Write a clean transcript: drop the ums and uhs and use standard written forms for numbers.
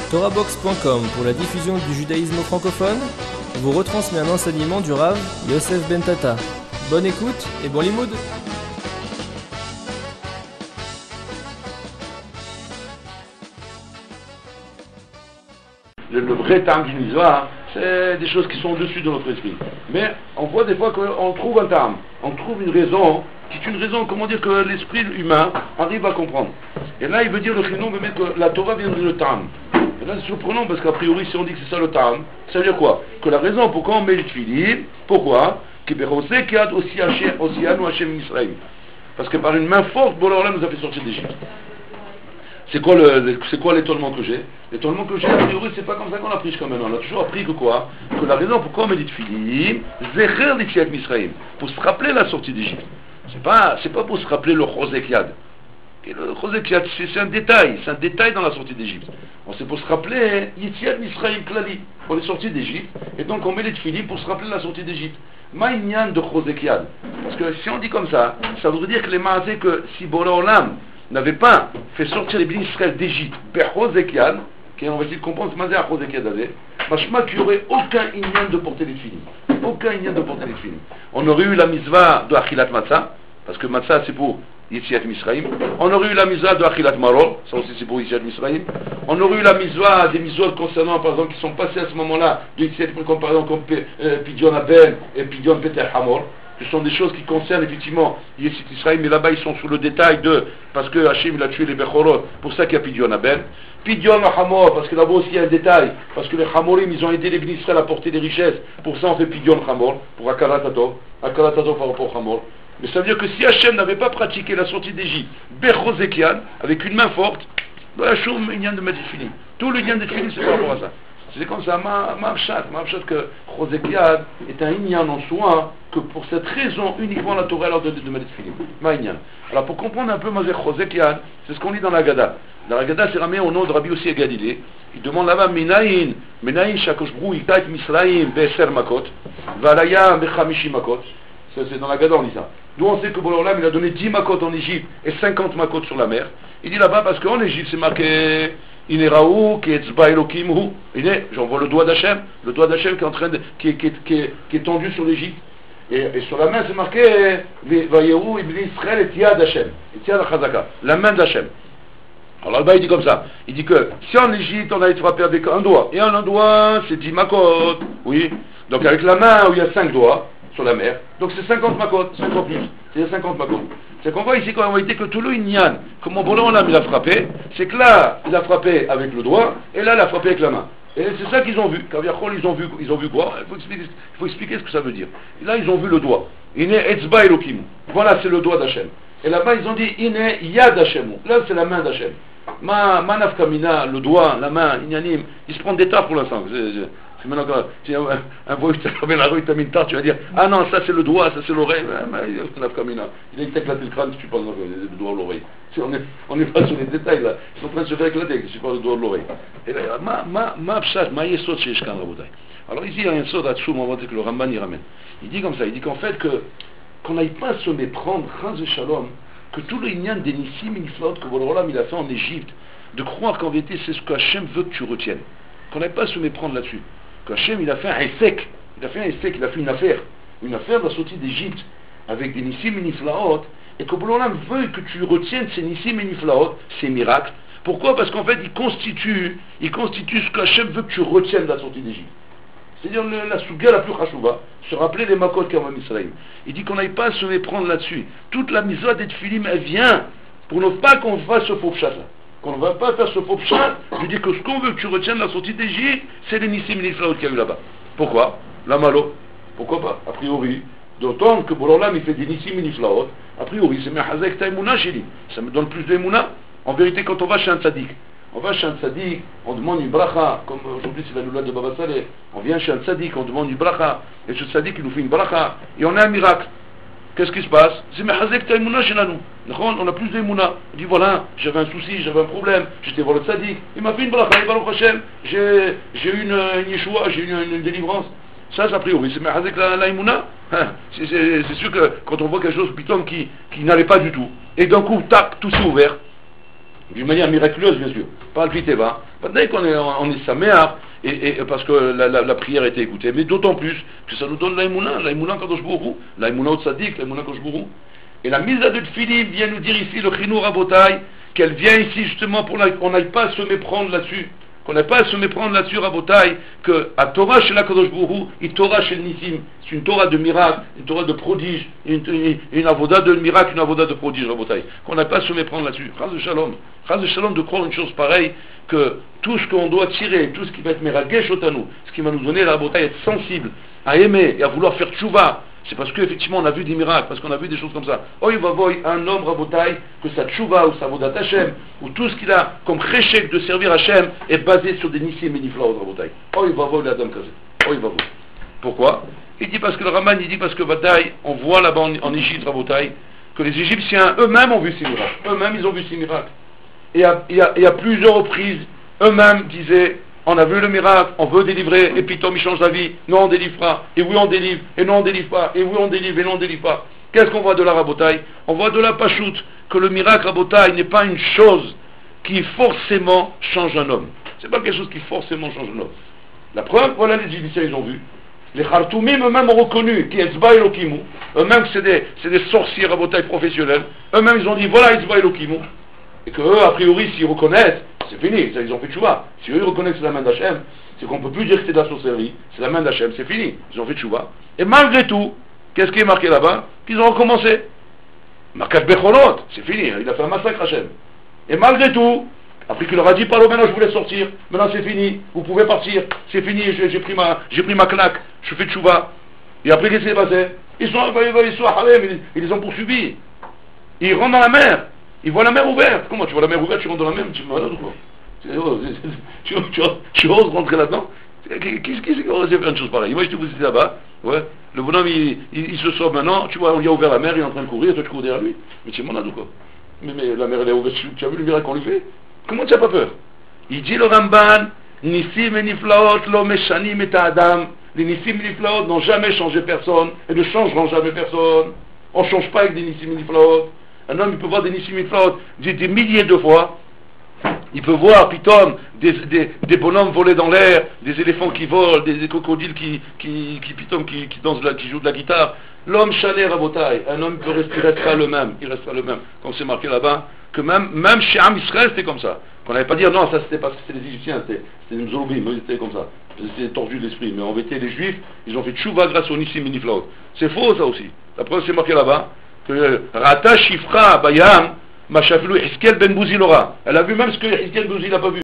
Torahbox.com pour la diffusion du judaïsme francophone vous retransmet un enseignement du Rav Yosef Ben Tata. Bonne écoute et bon limoud. Le vrai tam du mitzvah, c'est des choses qui sont au-dessus de notre esprit. Mais on voit des fois qu'on trouve un tam, on trouve une raison, qui est une raison, comment dire, que l'esprit humain arrive à comprendre. Et là, il veut dire, le chinon veut mettre que la Torah vient de tam. Et là, c'est surprenant, parce qu'a priori, si on dit que c'est ça le tam, ça veut dire quoi? Que la raison pourquoi on met le tefillin, pourquoi? Parce que par une main forte, Boréolam nous a fait sortir d'Égypte. C'est quoi l'étonnement que j'ai? L'étonnement que j'ai, a priori, c'est pas comme ça qu'on a appris jusqu'à maintenant. On a toujours appris que quoi? Que la raison pourquoi on met des tefillin, Zecher l'Yetziat Misraïm, pour se rappeler la sortie d'Égypte. C'est pas pour se rappeler le Chosek Yad. Le Chosek Yad, c'est un détail dans la sortie d'Égypte. C'est pour se rappeler Yetziat Misraïm Klali, pour les sorties d'Égypte, et donc on met les tefillin pour se rappeler la sortie d'Égypte. Maïnyan de Chosek Yad. Parce que si on dit comme ça voudrait dire que les maasé que si Boréolam n'avait pas fait sortir les bénis Israël d'Égypte, Bechosek Yad, on va essayer de comprendre ce mazé à Chosek Yad avait, machma qu'il n'y aurait aucun inyan de porter les tefillin. Aucun inyan de porter les tefillin. On aurait eu la mitzvah de Achilat Matzah, parce que Matzah c'est pour Yetziat Misraïm. On aurait eu la mitzvah de Achilat Maror, ça aussi c'est pour Yetziat Misraïm. On aurait eu la mitzvah des mitzvot concernant, par exemple, qui sont passés à ce moment-là, de Yetziat Misraïm, par exemple, comme Pidyon Abel et Pidyon Peter Hamor. Ce sont des choses qui concernent effectivement Yetziat Misraïm, mais là-bas ils sont sous le détail parce que Hachem il a tué les Bechorot, pour ça qu'il y a Pidyon Abel. Pidyon Hamor, parce que là-bas aussi il y a un détail, parce que les Hamorim ils ont aidé les bénis Israël à porter des richesses, pour ça on fait Pidyon Hamor, pour Akarat Atov par rapport à Hamor. Mais ça veut dire que si Hachem n'avait pas pratiqué la sortie d'Égypte, Bechosekian, avec une main forte, Hachem, il y a de mettre fini. Tout le lien de fini, c'est par rapport à ça. C'est comme ça, Ma'avshat que Chosekian est un inyan en soi, que pour cette raison, uniquement la Torah leur donne de mettre fini. Ma'inyan. Alors pour comprendre un peu Mazé Chosekian, c'est ce qu'on lit dans la Gada. La Gada c'est ramé au nom de Rabbi Yossi Galilée. Il demande là-bas, Minayin Shakosh Brou, Ikait Misraïm, Be'eser Makot, Valayam, Bechamishi Makot. C'est dans la Gada, on lit ça. D'où on sait que Boréolam il a donné 10 makot en Égypte et 50 makot sur la mer. Il dit là-bas parce qu'en Égypte c'est marqué Ineraou, Ketzba Elohimhu. J'en vois le doigt d'Hachem qui est en train qui est tendu sur l'Égypte. Et sur la main c'est marqué Vayeru Ibn Israël et Yad Hachem. Et Yad Chazaka, la main d'Hachem. Alors là-bas il dit comme ça. Il dit que si en Égypte on a été frappé avec un doigt, et un doigt c'est 10 makot. Oui. Donc avec la main où il y a 5 doigts sur la mer, donc c'est 50 makot, 50 plus, c'est 50 makot. C'est qu'on voit ici qu'en réalité que tout le inyan, comment Boréolam il a frappé, c'est que là il a frappé avec le doigt, et là il a frappé avec la main. Et c'est ça qu'ils ont vu. Kaviachol ils ont vu quoi? Il faut expliquer ce que ça veut dire. Et là ils ont vu le doigt. Ine etzba elokim. Voilà, c'est le doigt d'Hachem. Et là-bas ils ont dit Ine yad Hachem. Là c'est la main d'Hachem. Manaf kamina, le doigt, la main, inyanim, ils se prennent des tas pour l'instant. C'est maintenant que si un voyou qui t'a la rue, t'as mis une tarte, tu vas dire ah non, ça c'est le doigt, ça c'est l'oreille. Il a éclaté le crâne, tu parles le doigt ou l'oreille. On n'est pas sur les détails là. Ils sont en train de se faire éclater, tu parles le doigt ou l'oreille. Et là, alors ici il y a un saut là-dessous, on va dire que le Ramban y ramène. Il dit comme ça, il dit qu'en fait qu'on n'aille pas se méprendre, Chaz et Shalom, que tout le inyan des Nissim et Niflaot que Boréolam il a fait en Égypte, de croire qu'en vérité c'est ce que Hachem veut que tu retiennes. Qu'on n'aille pas se méprendre là-dessus. Qu'Hachem il a fait un essek, il a fait une affaire de la sortie d'Égypte avec des Nissim et Niflaot, et que Boréolam veut que tu retiennes ces Nissim et Niflaot, ces miracles. Pourquoi? Parce qu'en fait il constitue ce qu'Hachem veut que tu retiennes de la sortie d'Égypte. C'est-à-dire la souga la plus chachouva, se rappeler les makot qu'Amam Israël. Il dit qu'on n'aille pas se méprendre là-dessus. Toute la mitzvah des tefillim, elle vient pour ne pas qu'on fasse ce faux chat là. Qu'on ne va pas faire ce faux chat, je dis que ce qu'on veut que tu retiennes de la sortie d'Égypte, c'est les Nissim Niflaot qu'il y a eu là-bas. Pourquoi? La malo. Pourquoi pas? A priori, d'autant que Boréolam il fait des Nissim Niflaot, a priori c'est Mehazek Taïmouna chez lui. Ça me donne plus d'émouna. En vérité, quand on va chez un tzaddik, on demande une bracha, comme aujourd'hui c'est la loula de Baba Saleh, on vient chez un tzaddik, on demande une bracha, et ce tzaddik il nous fait une bracha, et on a un miracle. Qu'est-ce qui se passe? C'est Mehazek Taïmouna chez nous. On a plus d'émouna. On dit voilà, j'avais un souci, j'avais un problème, j'étais voir le tzaddik, il m'a fait une bracha, et Baruch Hashem, j'ai eu une yeshua, j'ai eu une délivrance. Ça, a priori, c'est Mehazek la c'est sûr que quand on voit quelque chose, piton, qui n'allait pas du tout, et d'un coup, tac, tout s'est ouvert. d'une manière miraculeuse, bien sûr. Pas le piteva. Dès qu'on est, on est saméar, et parce que la prière a été écoutée, mais d'autant plus que ça nous donne l'aïmouna kadosh bourou, l'aïmouna au tzadik, l'aïmouna kadosh bourou. Et la mise à deux de Philippe vient nous dire ici, le chinou rabotai, qu'elle vient ici justement pour qu'on n'aille pas se méprendre là-dessus. Qu'on n'aille pas à se méprendre là-dessus, Rabotai, que à Torah chez la Kadosh Bourou, et Torah chez le Nissim, c'est une Torah de miracle, une Torah de prodige, une avoda de miracle, une avoda de prodige, Rabotai. Qu'on n'aille pas à se méprendre là-dessus. Chaz de shalom de croire une chose pareille, que tout ce qu'on doit tirer, tout ce qui va être meragesh otanou, ce qui va nous donner, la Rabotai, être sensible, à aimer et à vouloir faire tchouva, c'est parce qu'effectivement on a vu des miracles, parce qu'on a vu des choses comme ça. Oh, il va voir un homme rabotaï, que sa tchouva ou sa vodat Hashem, ou tout ce qu'il a comme réchec de servir Hashem est basé sur des nissim et niflaot rabotaï. Oh, il va voir l'Adam Kazé. Oh, il va voir. Pourquoi? Il dit parce que le Raman, il dit parce que bataille, on voit là-bas en Égypte rabotaï, que les Égyptiens eux-mêmes ont vu ces miracles. Eux-mêmes, ils ont vu ces miracles. Et à plusieurs reprises, eux-mêmes disaient, on a vu le miracle, on veut délivrer, et puis Tom il change la vie, non on délivre pas, et oui on délivre, et non on délivre pas, et oui on délivre, et non on délivre pas. Qu'est-ce qu'on voit de la rabotaille? On voit de la pachoute, que le miracle rabotaille n'est pas une chose qui forcément change un homme. C'est pas quelque chose qui forcément change un homme. La preuve, voilà les Égyptiens ils ont vu. Les Khartoumim eux-mêmes ont reconnu qui est Zba Elokimu, eux-mêmes c'est des sorciers rabotaille professionnels, eux-mêmes ils ont dit voilà Zba Elokimu, et que eux a priori s'ils reconnaissent, c'est fini, ils ont fait tchouva. Si eux ils reconnaissent que c'est la main d'Hachem, c'est qu'on ne peut plus dire que c'est de la sorcellerie, c'est la main d'Hachem, c'est fini, ils ont fait tchouva. Et malgré tout, qu'est-ce qui est marqué là-bas? Qu'ils ont recommencé. Marquage Bechorot, c'est fini, il a fait un massacre Hachem. Et malgré tout, après qu'il leur a dit par le maintenant je voulais sortir, maintenant c'est fini, vous pouvez partir, c'est fini, j'ai pris ma claque, je fais tchouva. Et après qu'est-ce qui s'est passé? Ils sont Harem, ils les ont poursuivis. Ils rentrent dans la mer. Ils voient la mer ouverte. Comment tu vois la mer ouverte, tu rentres dans la mer, tu es malade ou quoi? Tu oses rentrer là-dedans? Qui c'est qui aurait faire une chose pareille? Moi je te vous dis là-bas, ouais, le bonhomme il se sauve maintenant, tu vois, on lui a ouvert la mer, il est en train de courir, toi tu cours derrière lui. Mais tu es malade ou quoi? Mais la mer elle est ouverte, tu as vu le miracle qu'on lui fait? Comment tu n'as pas peur? Il dit le Ramban, Nissim et Niflaot, lo meshanim et Adam. Les Nissim et Niflaot n'ont jamais changé personne et ne changeront jamais personne. On ne change pas avec des Nissim et Niflaot. Un homme, il peut voir des Nissim et Niflaot des milliers de fois. Il peut voir, pitom, des bonhommes voler dans l'air, des éléphants qui volent, des crocodiles qui dansent, qui jouent de la guitare. L'homme chané rabotaille, un homme peut restera le même, il restera le même. Comme c'est marqué là-bas, que même chez Am Israël, c'était comme ça. Qu'on n'allait pas dire, non, ça c'était parce que c'était les Égyptiens, c'était les Mzolobim, ils étaient comme ça. C'était tordu d'esprit. Mais en vérité, les Juifs, ils ont fait tchouva grâce au Nissim et Niflaot. C'est faux, ça aussi. La preuve, c'est marqué là-bas, que Rata Shifra Bayam, Machafilou Hiskel Ben Bouzi Lora. Elle a vu même ce que Hiskel Ben Bouzi n'a pas vu.